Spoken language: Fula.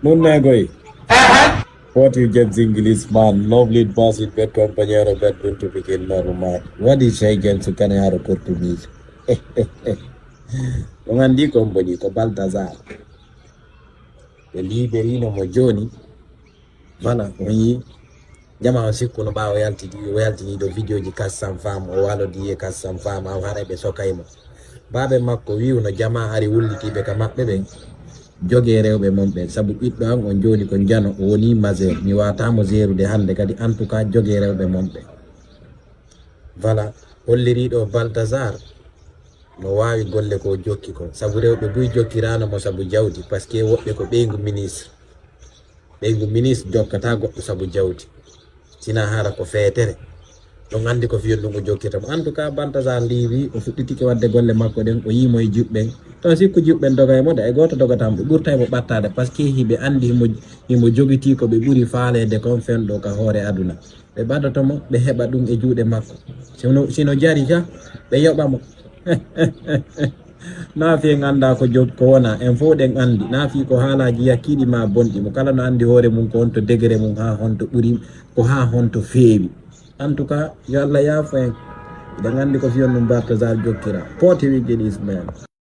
Non negoy. What you get English man, lovely boss in bed compañero bed buntu bikin normal. What is say gen su kane haro Portuguese? Ngandi company ko Baltazar. The liberino mo Johnny. Vala oyi jama siku no ba royalty do video ji kasam fam o walo di kasam fam aw harabe sokaymo. Babe makko wi no jama hari wulliti be ka mabbe be. Joge rewbe mombe sabu biddo an on joni ko jano woni mazer mi wata mo zerude hande kadi en tout cas joge rewbe mombe voilà holliri do Baltazar no wawi golle ko jokki ko sabu rewbe buy jokkirano mo sabu jawdi parce que wobbe ko beygu ministre jokkata goddo sabu jawdi sina hara ko feetere don andi ko fiyon dum jokkita en tout cas Baltazar liwi o fudditike wadde golle makko den o yimo e jubben to sikku jubben dogay mo de goto dogatam be burtay mo battade parce que hibe andi himo jogiti ko be buri faalede kon fendo ka hore aduna be baddoto mo be heba dum e juude makko sino jari ka be yoba mo na fi nganda ko jog ko wona en fo den andi na fi ko halaji yakidi ma bondi mo kala no andi hore mun ko onto degré mun ha honto buri ko ha honto feewi en tout cas yo Allah ya fa da ngandi ko fi on Baltazar jokkira poti wi gedi ismail